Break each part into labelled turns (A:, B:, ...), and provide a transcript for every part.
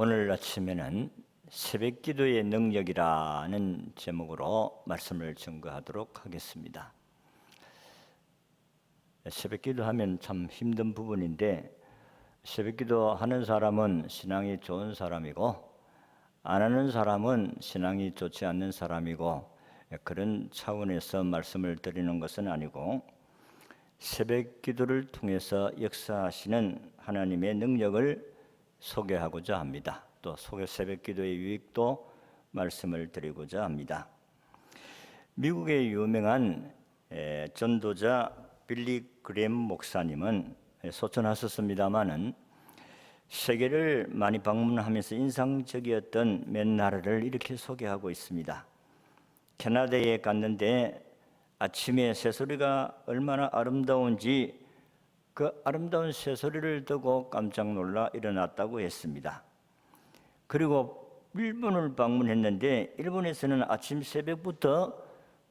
A: 오늘 아침에는 새벽기도의 능력이라는 제목으로 말씀을 증거하도록 하겠습니다. 새벽기도 하면 참 힘든 부분인데, 새벽기도 하는 사람은 신앙이 좋은 사람이고 안 하는 사람은 신앙이 좋지 않는 사람이고, 그런 차원에서 말씀을 드리는 것은 아니고 새벽기도를 통해서 역사하시는 하나님의 능력을 소개하고자 합니다. 또 새벽기도의 유익도 말씀을 드리고자 합니다. 미국의 유명한 전도자 빌리 그램 목사님은 소천하셨습니다마는 세계를 많이 방문하면서 인상적이었던 몇 나라를 이렇게 소개하고 있습니다. 캐나다에 갔는데 아침에 새소리가 얼마나 아름다운지 그 아름다운 새소리를 듣고 깜짝 놀라 일어났다고 했습니다. 그리고 일본을 방문했는데 일본에서는 아침 새벽부터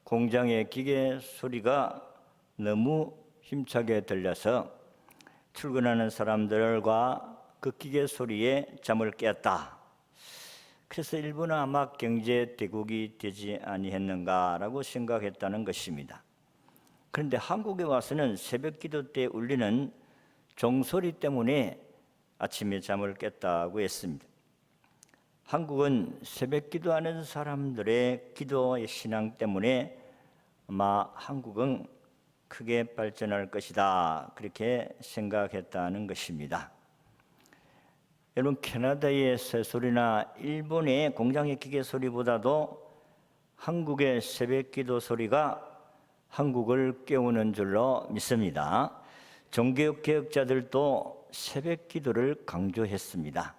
A: 공장의 기계 소리가 너무 힘차게 들려서 출근하는 사람들과 그 기계 소리에 잠을 깼다. 그래서 일본은 아마 경제 대국이 되지 아니했는가라고 생각했다는 것입니다. 그런데 한국에 와서는 새벽기도 때 울리는 종소리 때문에 아침에 잠을 깼다고 했습니다. 한국은 새벽기도하는 사람들의 기도의 신앙 때문에 아마 한국은 크게 발전할 것이다, 그렇게 생각했다는 것입니다. 여러분, 캐나다의 새소리나 일본의 공장의 기계 소리보다도 한국의 새벽기도 소리가 한국을 깨우는 줄로 믿습니다. 종교개혁자들도 새벽기도를 강조했습니다.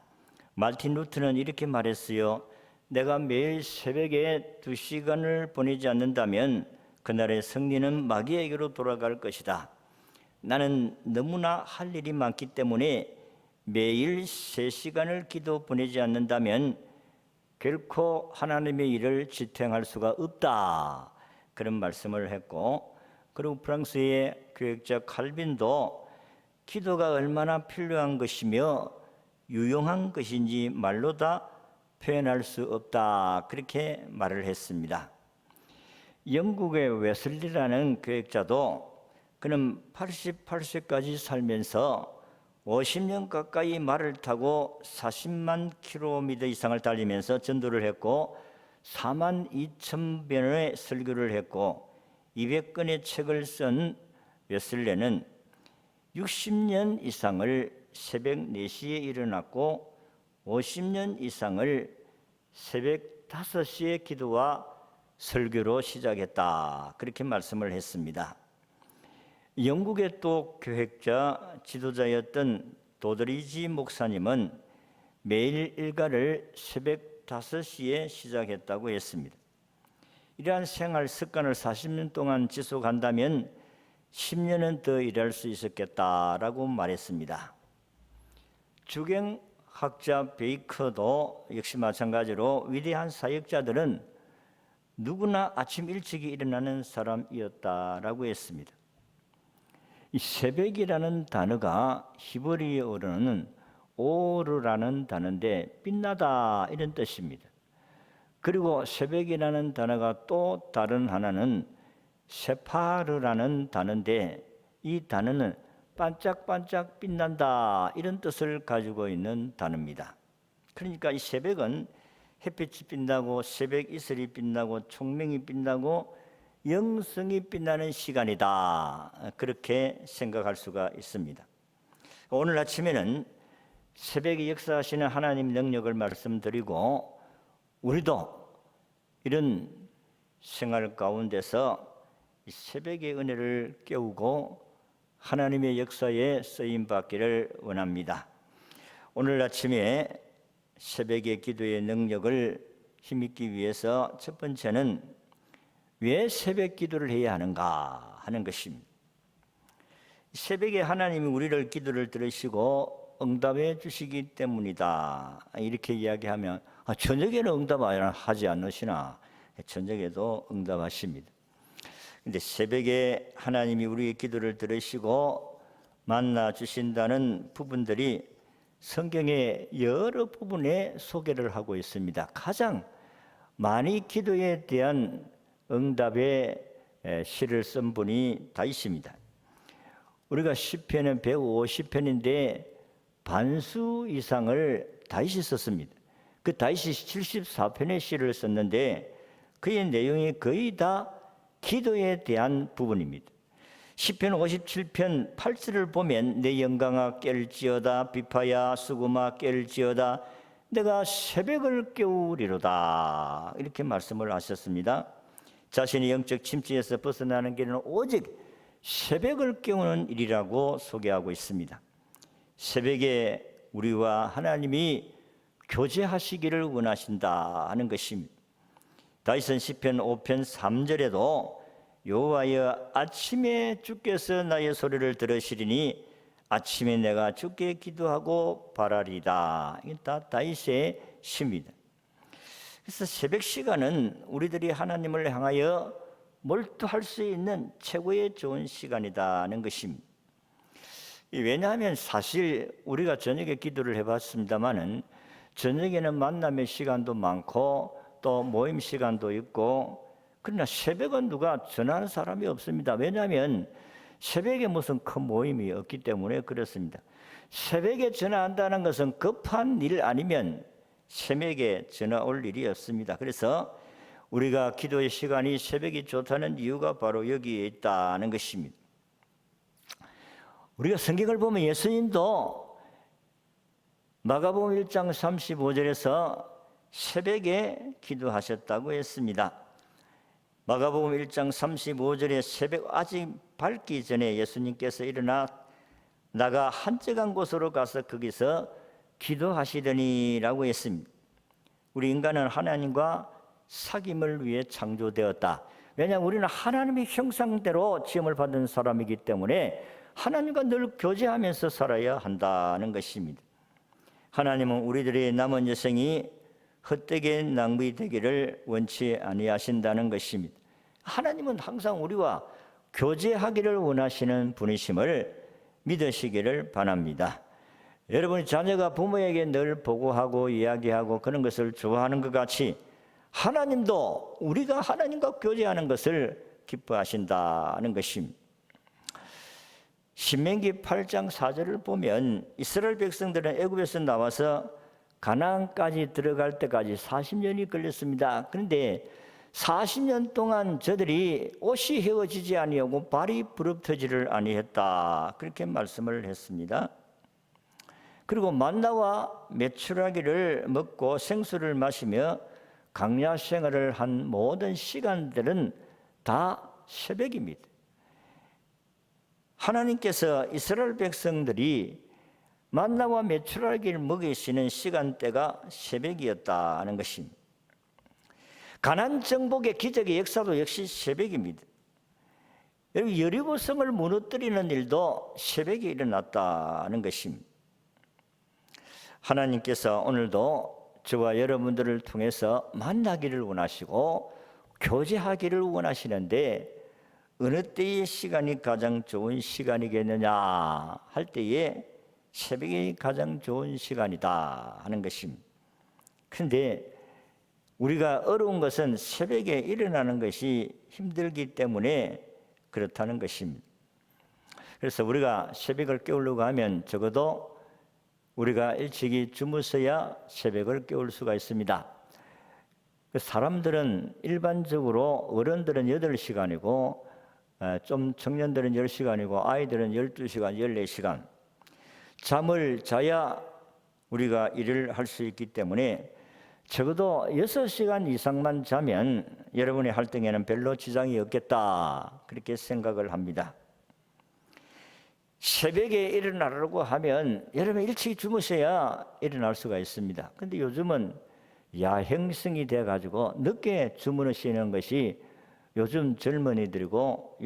A: 마틴 루터는 이렇게 말했어요. 내가 매일 새벽에 2시간을 보내지 않는다면 그날의 승리는 마귀에게로 돌아갈 것이다. 나는 너무나 할 일이 많기 때문에 매일 3시간을 기도 보내지 않는다면 결코 하나님의 일을 지탱할 수가 없다, 그런 말씀을 했고, 그리고 프랑스의 교역자 칼빈도 기도가 얼마나 필요한 것이며 유용한 것인지 말로 다 표현할 수 없다, 그렇게 말을 했습니다. 영국의 웨슬리라는 교역자도 그는 88세까지 살면서 50년 가까이 말을 타고 40만 킬로미터 이상을 달리면서 전도를 했고 4만 2천 번의 설교를 했고 200권의 책을 쓴 웨슬레는 60년 이상을 새벽 4시에 일어났고 50년 이상을 새벽 5시에 기도와 설교로 시작했다, 그렇게 말씀을 했습니다. 영국의 또 교획자, 지도자였던 도드리지 목사님은 매일 일과를 새벽 5시에 시작했다고 했습니다. 이러한 생활 습관을 40년 동안 지속한다면 10년은 더 일할 수 있었겠다라고 말했습니다. 주경학자 베이커도 역시 마찬가지로 위대한 사역자들은 누구나 아침 일찍 일어나는 사람이었다라고 했습니다. 이 새벽이라는 단어가 히브리어로는 오르라는 단어인데 빛나다, 이런 뜻입니다. 그리고 새벽이라는 단어가 또 다른 하나는 세파르라는 단어인데 이 단어는 반짝반짝 빛난다, 이런 뜻을 가지고 있는 단어입니다. 그러니까 이 새벽은 햇빛이 빛나고 새벽 이슬이 빛나고 총명이 빛나고 영성이 빛나는 시간이다, 그렇게 생각할 수가 있습니다. 오늘 아침에는 새벽에 역사하시는 하나님 능력을 말씀드리고 우리도 이런 생활 가운데서 새벽의 은혜를 깨우고 하나님의 역사에 쓰임받기를 원합니다. 오늘 아침에 새벽의 기도의 능력을 힘입기 위해서 첫 번째는 왜 새벽 기도를 해야 하는가 하는 것입니다. 새벽에 하나님이 우리를 기도를 들으시고 응답해 주시기 때문이다, 이렇게 이야기하면 저녁에는 응답하지 않으시나? 저녁에도 응답하십니다. 그런데 새벽에 하나님이 우리의 기도를 들으시고 만나 주신다는 부분들이 성경의 여러 부분에 소개를 하고 있습니다. 가장 많이 기도에 대한 응답의 시를 쓴 분이 다윗입니다. 우리가 시편은 150편인데 반수 이상을 다윗이 썼습니다. 그 다윗이 74편의 시를 썼는데 그의 내용이 거의 다 기도에 대한 부분입니다. 시편 57편 8절을 보면 내 영광아 깰지어다 비파야 수금아 깰지어다 내가 새벽을 깨우리로다 이렇게 말씀을 하셨습니다. 자신의 영적 침체에서 벗어나는 길은 오직 새벽을 깨우는 일이라고 소개하고 있습니다. 새벽에 우리와 하나님이 교제하시기를 원하신다 하는 것입니다. 다윗은 시편 5편 3절에도 여호와여 아침에 주께서 나의 소리를 들으시리니 아침에 내가 주께 기도하고 바라리다. 이게 다 다윗의 시입니다. 그래서 새벽 시간은 우리들이 하나님을 향하여 몰두할 수 있는 최고의 좋은 시간이다는 것입니다. 왜냐하면 사실 우리가 저녁에 기도를 해봤습니다마는 저녁에는 만남의 시간도 많고 또 모임 시간도 있고 그러나 새벽은 누가 전하는 사람이 없습니다. 왜냐하면 새벽에 무슨 큰 모임이 없기 때문에 그렇습니다. 새벽에 전화한다는 것은 급한 일 아니면 새벽에 전화 올 일이 없습니다. 그래서 우리가 기도의 시간이 새벽이 좋다는 이유가 바로 여기에 있다는 것입니다. 우리가 성경을 보면 예수님도 마가복음 1장 35절에서 새벽에 기도하셨다고 했습니다. 마가복음 1장 35절에 새벽 아직 밝기 전에 예수님께서 일어나 나가 한적한 곳으로 가서 거기서 기도하시더니라고 했습니다. 우리 인간은 하나님과 사귐을 위해 창조되었다. 왜냐하면 우리는 하나님의 형상대로 지음을 받은 사람이기 때문에 하나님과 늘 교제하면서 살아야 한다는 것입니다. 하나님은 우리들의 남은 여생이 헛되게 낭비되기를 원치 아니하신다는 것입니다. 하나님은 항상 우리와 교제하기를 원하시는 분이심을 믿으시기를 바랍니다. 여러분이 자녀가 부모에게 늘 보고하고 이야기하고 그런 것을 좋아하는 것 같이 하나님도 우리가 하나님과 교제하는 것을 기뻐하신다는 것입니다. 신명기 8장 4절을 보면 이스라엘 백성들은 애굽에서 나와서 가나안까지 들어갈 때까지 40년이 걸렸습니다. 그런데 40년 동안 저들이 옷이 헤어지지 아니하고 발이 부릅터지를 아니했다. 그렇게 말씀을 했습니다. 그리고 만나와 메추라기를 먹고 생수를 마시며 광야 생활을 한 모든 시간들은 다 새벽입니다. 하나님께서 이스라엘 백성들이 만나와 메추라기를 먹이시는 시간대가 새벽이었다는 것입니다. 가나안 정복의 기적의 역사도 역시 새벽입니다. 여러분 여리고성을 무너뜨리는 일도 새벽에 일어났다는 것입니다. 하나님께서 오늘도 저와 여러분들을 통해서 만나기를 원하시고 교제하기를 원하시는데 어느 때의 시간이 가장 좋은 시간이겠느냐 할 때에 새벽이 가장 좋은 시간이다 하는 것입니다. 그런데 우리가 어려운 것은 새벽에 일어나는 것이 힘들기 때문에 그렇다는 것입니다. 그래서 우리가 새벽을 깨우려고 하면 적어도 우리가 일찍이 주무서야 새벽을 깨울 수가 있습니다. 사람들은 일반적으로 어른들은 8시간이고 좀 청년들은 10시간이고 아이들은 12시간, 14시간 잠을 자야 우리가 일을 할 수 있기 때문에 적어도 6시간 이상만 자면 여러분의 활동에는 별로 지장이 없겠다 그렇게 생각을 합니다. 새벽에 일어나려고 하면 여러분 일찍 주무셔야 일어날 수가 있습니다. 그런데 요즘은 야행성이 돼가지고 늦게 주무시는 것이 요즘 젊은이들이고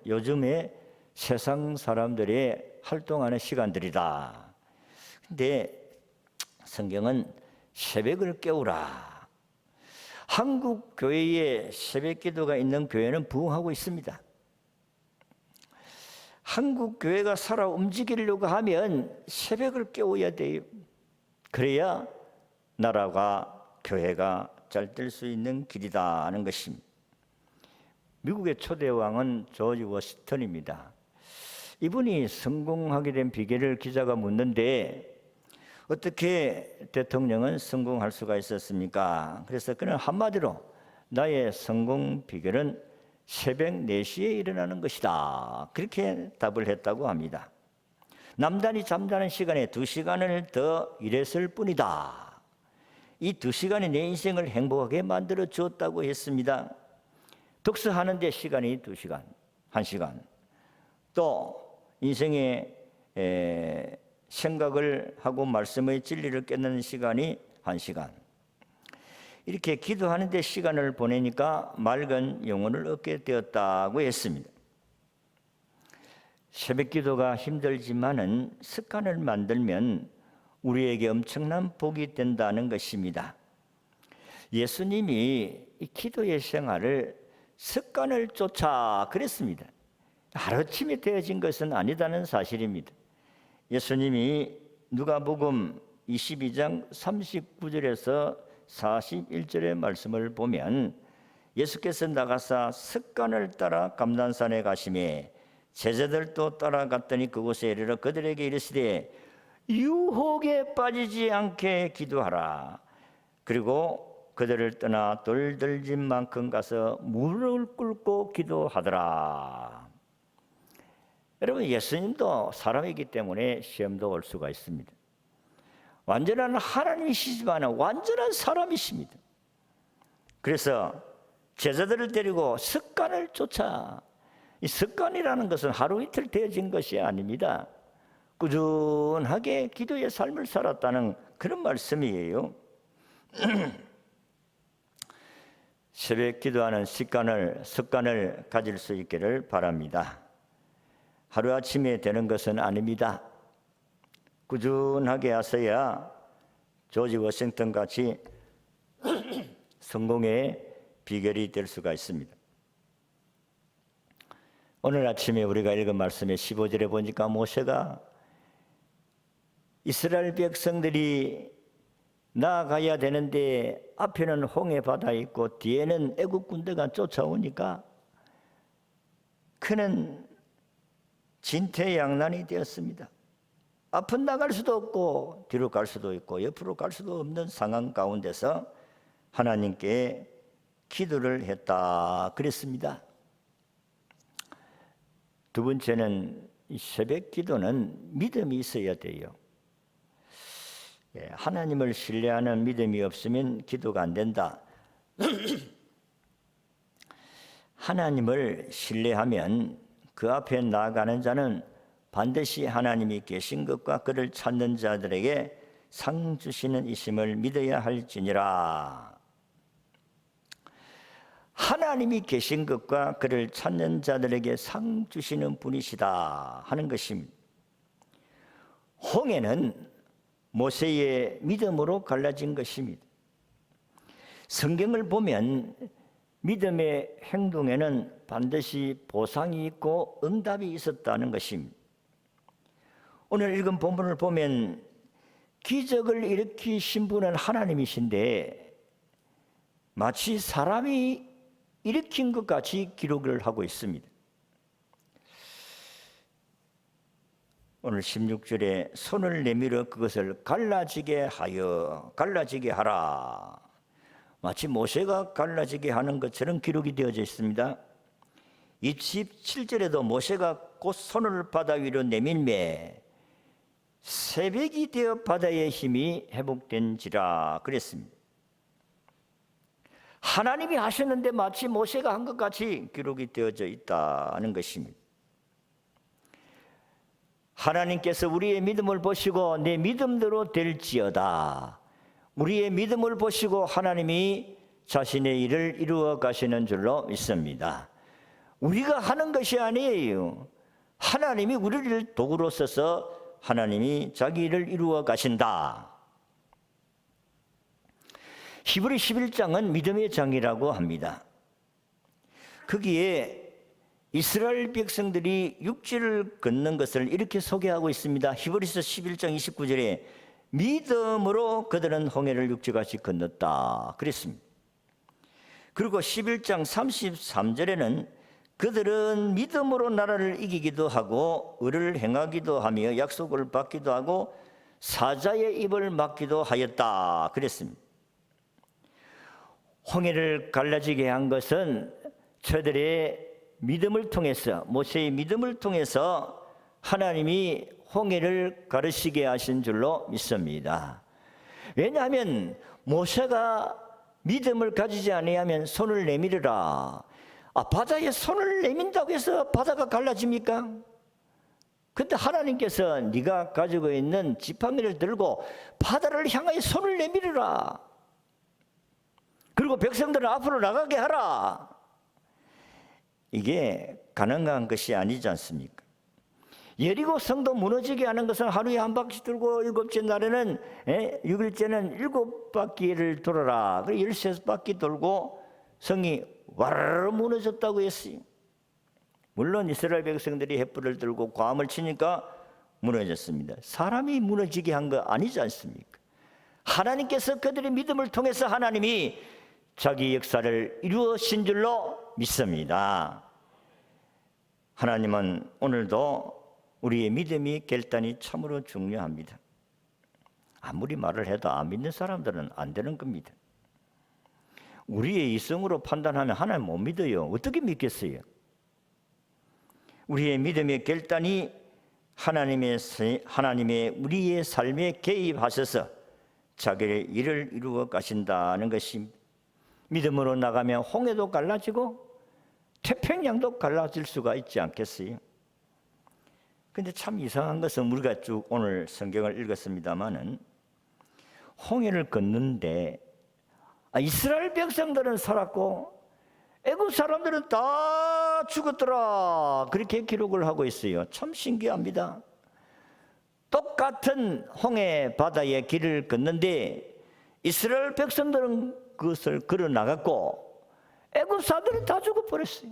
A: 요즘에 세상 사람들의 활동하는 시간들이다. 근데 성경은 새벽을 깨우라. 한국 교회에 새벽 기도가 있는 교회는 부흥하고 있습니다. 한국 교회가 살아 움직이려고 하면 새벽을 깨워야 돼요. 그래야 나라가 교회가 잘 될 수 있는 길이다 하는 것입니다. 미국의 초대 왕은 조지 워싱턴입니다. 이분이 성공하게 된 비결을 기자가 묻는데 어떻게 대통령은 성공할 수가 있었습니까? 그래서 그는 한마디로 나의 성공 비결은 새벽 4시에 일어나는 것이다. 그렇게 답을 했다고 합니다. 남들이 잠자는 시간에 2시간을 더 일했을 뿐이다. 이 2시간이 내 인생을 행복하게 만들어 주었다고 했습니다. 독서하는 데 시간이 2시간, 1시간. 또 인생의 생각을 하고 말씀의 진리를 깨닫는 시간이 1시간. 이렇게 기도하는 데 시간을 보내니까 맑은 영혼을 얻게 되었다고 했습니다. 새벽 기도가 힘들지만은 습관을 만들면 우리에게 엄청난 복이 된다는 것입니다. 예수님이 이 기도의 생활을 습관을 쫓아 그랬습니다. 하루아침에 되어진 것은 아니다는 사실입니다. 예수님이 누가복음 22장 39절에서 41절의 말씀을 보면 예수께서 나가사 습관을 따라 감난산에 가시매 제자들도 따라갔더니 그곳에 이르러 그들에게 이르시되 유혹에 빠지지 않게 기도하라. 그리고 그들을 떠나 돌들집 만큼 가서 무릎을 꿇고 기도하더라. 여러분, 예수님도 사람이기 때문에 시험도 올 수가 있습니다. 완전한 하나님이시지만 완전한 사람이십니다. 그래서 제자들을 데리고 습관을 쫓아. 이 습관이라는 것은 하루 이틀 되어진 것이 아닙니다. 꾸준하게 기도의 삶을 살았다는 그런 말씀이에요. 새벽 기도하는 습관을 가질 수 있기를 바랍니다. 하루아침에 되는 것은 아닙니다. 꾸준하게 하셔야 조지 워싱턴 같이 성공의 비결이 될 수가 있습니다. 오늘 아침에 우리가 읽은 말씀의 15절에 보니까 모세가 이스라엘 백성들이 나아가야 되는데 앞에는 홍해 바다 있고 뒤에는 애국 군대가 쫓아오니까 그는 진퇴양난이 되었습니다. 앞은 나갈 수도 없고 뒤로 갈 수도 있고 옆으로 갈 수도 없는 상황 가운데서 하나님께 기도를 했다 그랬습니다. 두 번째는 새벽 기도는 믿음이 있어야 돼요. 하나님을 신뢰하는 믿음이 없으면 기도가 안 된다. 하나님을 신뢰하면 그 앞에 나아가는 자는 반드시 하나님이 계신 것과 그를 찾는 자들에게 상 주시는 이심을 믿어야 할지니라. 하나님이 계신 것과 그를 찾는 자들에게 상 주시는 분이시다 하는 것입니다. 홍해는 모세의 믿음으로 갈라진 것입니다. 성경을 보면 믿음의 행동에는 반드시 보상이 있고 응답이 있었다는 것입니다. 오늘 읽은 본문을 보면 기적을 일으키신 분은 하나님이신데 마치 사람이 일으킨 것 같이 기록을 하고 있습니다. 오늘 16절에 손을 내밀어 그것을 갈라지게 하라. 마치 모세가 갈라지게 하는 것처럼 기록이 되어져 있습니다. 27절에도 모세가 곧 손을 바다 위로 내밀매 새벽이 되어 바다의 힘이 회복된지라 그랬습니다. 하나님이 하셨는데 마치 모세가 한 것 같이 기록이 되어져 있다는 것입니다. 하나님께서 우리의 믿음을 보시고 내 믿음대로 될지어다. 우리의 믿음을 보시고 하나님이 자신의 일을 이루어 가시는 줄로 믿습니다. 우리가 하는 것이 아니에요. 하나님이 우리를 도구로 써서 하나님이 자기 일을 이루어 가신다. 히브리 11장은 믿음의 장이라고 합니다. 거기에 이스라엘 백성들이 육지를 걷는 것을 이렇게 소개하고 있습니다. 히브리서 11장 29절에 믿음으로 그들은 홍해를 육지같이 건넜다 그랬습니다. 그리고 11장 33절에는 그들은 믿음으로 나라를 이기기도 하고 의를 행하기도 하며 약속을 받기도 하고 사자의 입을 막기도 하였다 그랬습니다. 홍해를 갈라지게 한 것은 저들의 믿음을 통해서, 모세의 믿음을 통해서 하나님이 홍해를 가르치게 하신 줄로 믿습니다. 왜냐하면 모세가 믿음을 가지지 아니하면 손을 내밀으라. 바다에 손을 내민다고 해서 바다가 갈라집니까? 근데 하나님께서 네가 가지고 있는 지팡이를 들고 바다를 향하여 손을 내밀으라. 그리고 백성들을 앞으로 나가게 하라. 이게 가능한 것이 아니지 않습니까? 여리고 성도 무너지게 하는 것은 하루에 한 바퀴 돌고 일곱째 날에는 6일째는 7바퀴를 돌아라. 그래 13바퀴 돌고 성이 와르르 무너졌다고 했어요. 물론 이스라엘 백성들이 횃불을 들고 괌을 치니까 무너졌습니다. 사람이 무너지게 한 거 아니지 않습니까? 하나님께서 그들의 믿음을 통해서 하나님이 자기 역사를 이루어신 줄로 믿습니다. 하나님은 오늘도 우리의 믿음이 결단이 참으로 중요합니다. 아무리 말을 해도 안 믿는 사람들은 안 되는 겁니다. 우리의 이성으로 판단하면 하나님 못 믿어요. 어떻게 믿겠어요? 우리의 믿음의 결단이 하나님의 우리의 삶에 개입하셔서 자기의 일을 이루어 가신다는 것입니다. 믿음으로 나가면 홍해도 갈라지고 태평양도 갈라질 수가 있지 않겠어요? 근데 참 이상한 것은 우리가 쭉 오늘 성경을 읽었습니다마는 홍해를 걷는데 이스라엘 백성들은 살았고 애굽 사람들은 다 죽었더라 그렇게 기록을 하고 있어요. 참 신기합니다. 똑같은 홍해 바다의 길을 걷는데 이스라엘 백성들은 그것을 걸어 나갔고 애굽 사람들은 다 죽어버렸어요.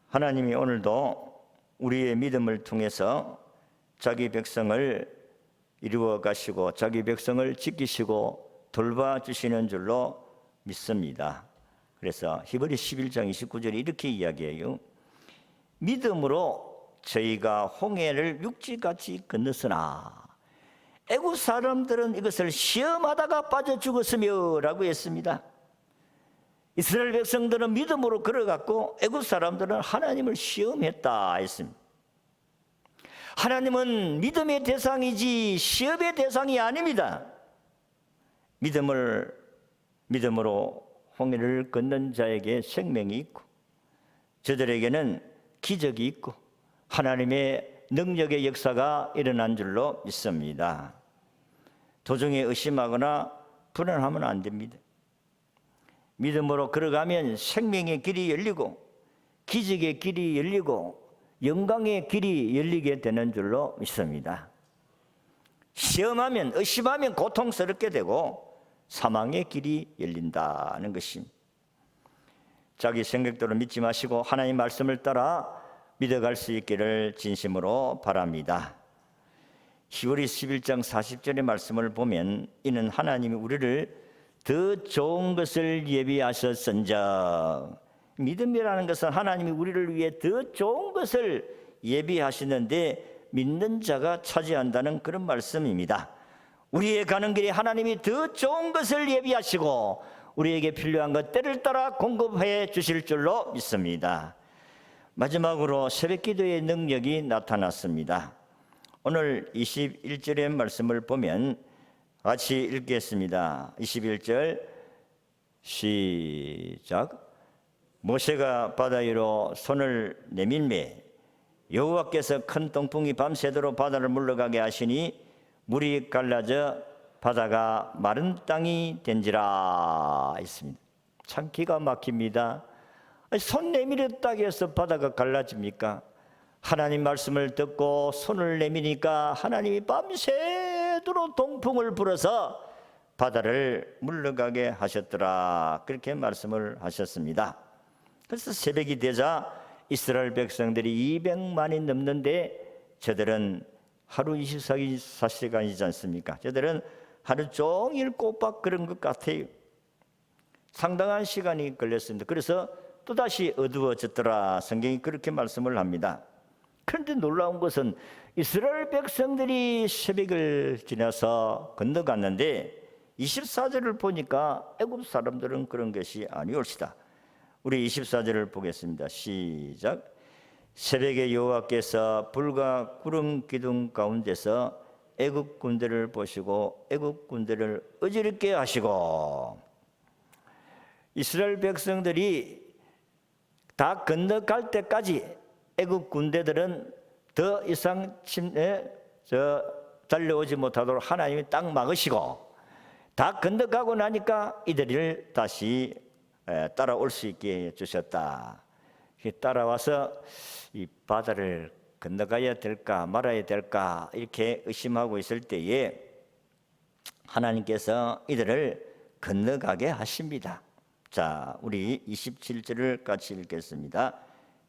A: 하나님이 오늘도 우리의 믿음을 통해서 자기 백성을 이루어 가시고 자기 백성을 지키시고 돌봐주시는 줄로 믿습니다. 그래서 히브리 11장 29절에 이렇게 이야기해요. 믿음으로 저희가 홍해를 육지같이 건넜으나 애굽 사람들은 이것을 시험하다가 빠져 죽었으며 라고 했습니다. 이스라엘 백성들은 믿음으로 걸어갔고 애굽 사람들은 하나님을 시험했다 했습니다. 하나님은 믿음의 대상이지 시험의 대상이 아닙니다. 믿음으로 홍해를 건넌 자에게 생명이 있고 저들에게는 기적이 있고 하나님의 능력의 역사가 일어난 줄로 믿습니다. 도중에 의심하거나 불안하면 안 됩니다. 믿음으로 걸어가면 생명의 길이 열리고 기적의 길이 열리고 영광의 길이 열리게 되는 줄로 믿습니다. 시험하면 의심하면 고통스럽게 되고 사망의 길이 열린다는 것입니다. 자기 생각대로 믿지 마시고 하나님 말씀을 따라 믿어갈 수 있기를 진심으로 바랍니다. 히브리 11장 40절의 말씀을 보면 이는 하나님이 우리를 더 좋은 것을 예비하셨은즉 믿음이라는 것은 하나님이 우리를 위해 더 좋은 것을 예비하시는데 믿는 자가 차지한다는 그런 말씀입니다. 우리의 가는 길에 하나님이 더 좋은 것을 예비하시고 우리에게 필요한 것 때를 따라 공급해 주실 줄로 믿습니다. 마지막으로 새벽기도의 능력이 나타났습니다. 오늘 21절의 말씀을 보면 같이 읽겠습니다. 21절 시작. 모세가 바다 위로 손을 내밀매 여호와께서 큰 동풍이 밤새도록 바다를 물러가게 하시니 물이 갈라져 바다가 마른 땅이 된지라 했습니다. 참 기가 막힙니다. 손 내밀었다고 해서 바다가 갈라집니까? 하나님 말씀을 듣고 손을 내미니까 하나님이 밤새도록 동풍을 불어서 바다를 물러가게 하셨더라 그렇게 말씀을 하셨습니다. 그래서 새벽이 되자 이스라엘 백성들이 200만이 넘는데 저들은 하루 24시간이지 않습니까? 저들은 하루 종일 꼬박 그런 것 같아요. 상당한 시간이 걸렸습니다. 그래서 또다시 어두워졌더라. 성경이 그렇게 말씀을 합니다. 그런데 놀라운 것은 이스라엘 백성들이 새벽을 지나서 건너갔는데 24절을 보니까 애굽 사람들은 그런 것이 아니올시다. 우리 24절을 보겠습니다. 시작. 새벽에 여호와께서 불과 구름 기둥 가운데서 애굽 군대를 보시고 애굽 군대를 어지럽게 하시고, 이스라엘 백성들이 다 건너갈 때까지 애굽 군대들은 더 이상 달려오지 못하도록 하나님이 딱 막으시고, 다 건너가고 나니까 이들을 다시 따라올 수 있게 해주셨다. 따라와서 이 바다를 건너가야 될까 말아야 될까 이렇게 의심하고 있을 때에 하나님께서 이들을 건너가게 하십니다. 자, 우리 27절을 같이 읽겠습니다.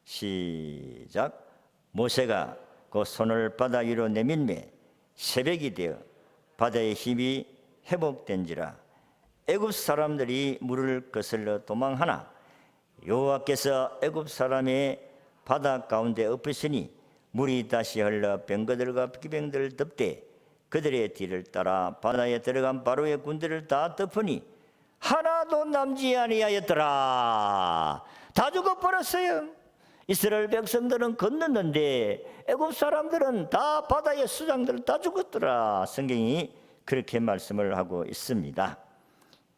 A: 시작. 모세가 그 손을 바다 위로 내밀매 새벽이 되어 바다의 힘이 회복된지라. 애굽 사람들이 물을 거슬러 도망하나 여호와께서 애굽 사람의 바다 가운데 엎으시니 물이 다시 흘러 병거들과 기병들을 덮되 그들의 뒤를 따라 바다에 들어간 바로의 군대를 다 덮으니 하나도 남지 아니하였더라. 다 죽어버렸어요. 이스라엘 백성들은 건넜는데 애굽 사람들은 다 바다의 수장들 다 죽었더라. 성경이 그렇게 말씀을 하고 있습니다.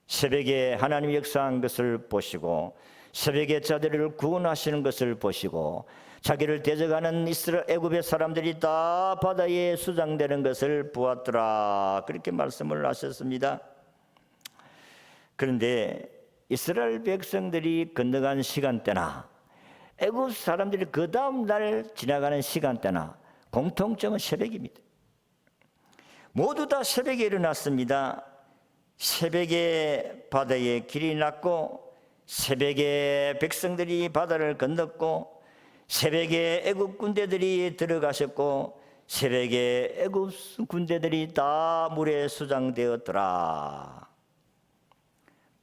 A: 새벽에 하나님이 역사한 것을 보시고 새벽에 자들을 구원하시는 것을 보시고 자기를 대적하는 이스라엘 애굽의 사람들이 다 바다에 수장되는 것을 보았더라. 그렇게 말씀을 하셨습니다. 그런데 이스라엘 백성들이 건너간 시간대나 애굽 사람들이 그 다음 날 지나가는 시간대나 공통점은 새벽입니다. 모두 다 새벽에 일어났습니다. 새벽에 바다에 길이 났고 새벽에 백성들이 바다를 건넜고 새벽에 애굽 군대들이 들어가셨고 새벽에 애굽 군대들이 다 물에 수장되었더라.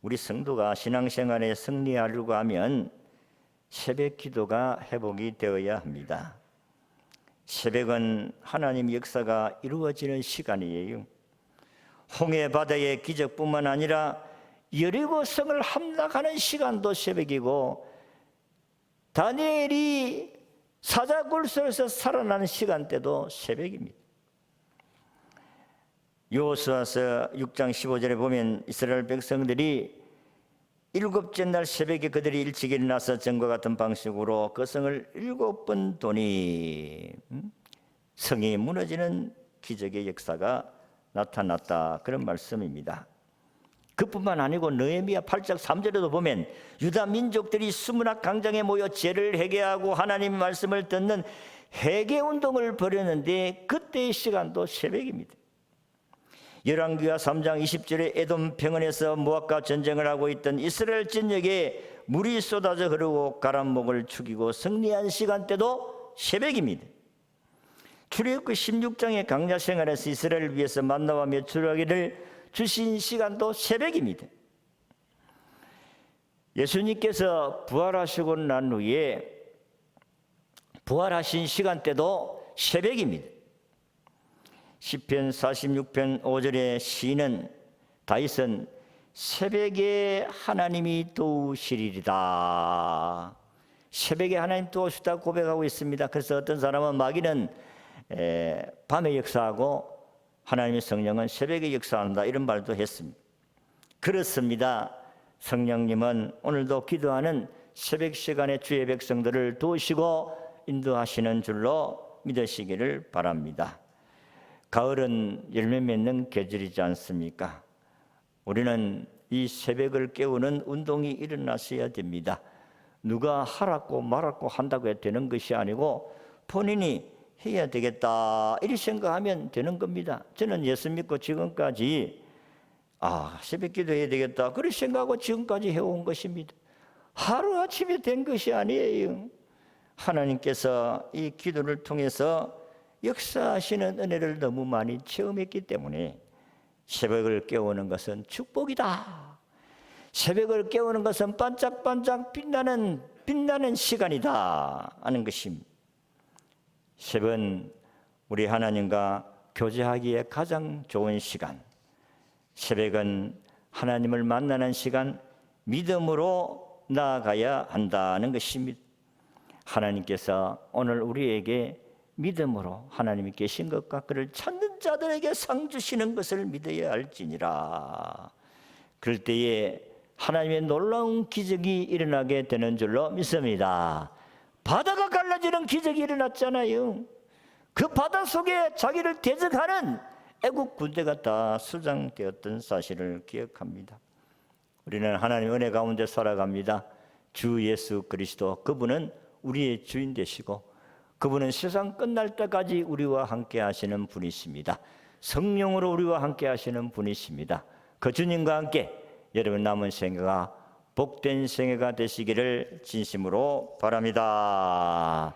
A: 우리 성도가 신앙생활에 승리하려고 하면 새벽 기도가 회복이 되어야 합니다. 새벽은 하나님 역사가 이루어지는 시간이에요. 홍해 바다의 기적뿐만 아니라 여리고 성을 함락하는 시간도 새벽이고 다니엘이 사자굴에서 살아나는 시간대도 새벽입니다. 여호수아서 6장 15절에 보면 이스라엘 백성들이 일곱째 날 새벽에 그들이 일찍 일어나서 전과 같은 방식으로 그 성을 7번 도니 성이 무너지는 기적의 역사가 나타났다. 그런 말씀입니다. 그뿐만 아니고 느헤미야 8장 3절에도 보면 유다 민족들이 수문학 광장에 모여 죄를 회개하고 하나님 말씀을 듣는 회개 운동을 벌였는데 그때의 시간도 새벽입니다. 열왕기하 3장 20절에 에돔 평원에서 모압과 전쟁을 하고 있던 이스라엘 전역에 물이 쏟아져 흐르고 가람목을 죽이고 승리한 시간대도 새벽입니다. 출애굽기 16장의 광야 생활에서 이스라엘을 위해서 만나와 메추라기를 주신 시간도 새벽입니다. 예수님께서 부활하시고 난 후에 부활하신 시간대도 새벽입니다. 시편 46편 5절의 시인은 다윗은 새벽에 하나님이 도우시리이다. 새벽에 하나님 도우시다 고백하고 있습니다. 그래서 어떤 사람은 마귀는 밤에 역사하고 하나님의 성령은 새벽에 역사한다 이런 말도 했습니다. 그렇습니다. 성령님은 오늘도 기도하는 새벽 시간에 주의 백성들을 도우시고 인도하시는 줄로 믿으시기를 바랍니다. 가을은 열매 맺는 계절이지 않습니까? 우리는 이 새벽을 깨우는 운동이 일어났어야 됩니다. 누가 하라고 말라고 한다고 해도 되는 것이 아니고 본인이 해야 되겠다 이렇게 생각하면 되는 겁니다. 저는 예수 믿고 지금까지 새벽 기도해야 되겠다 그렇게 생각하고 지금까지 해온 것입니다. 하루아침에 된 것이 아니에요. 하나님께서 이 기도를 통해서 역사하시는 은혜를 너무 많이 체험했기 때문에 새벽을 깨우는 것은 축복이다. 새벽을 깨우는 것은 반짝반짝 빛나는 시간이다 하는 것입니다. 새벽은 우리 하나님과 교제하기에 가장 좋은 시간. 새벽은 하나님을 만나는 시간, 믿음으로 나아가야 한다는 것입니다. 하나님께서 오늘 우리에게 믿음으로 하나님이 계신 것과 그를 찾는 자들에게 상 주시는 것을 믿어야 할지니라. 그럴 때에 하나님의 놀라운 기적이 일어나게 되는 줄로 믿습니다. 바다가 갈라지는 기적이 일어났잖아요. 그 바다 속에 자기를 대적하는 애국 군대가 다 수장되었던 사실을 기억합니다. 우리는 하나님 은혜 가운데 살아갑니다. 주 예수 그리스도, 그분은 우리의 주인 되시고 그분은 세상 끝날 때까지 우리와 함께 하시는 분이십니다. 성령으로 우리와 함께 하시는 분이십니다. 그 주님과 함께 여러분 남은 생애가 복된 생애가 되시기를 진심으로 바랍니다.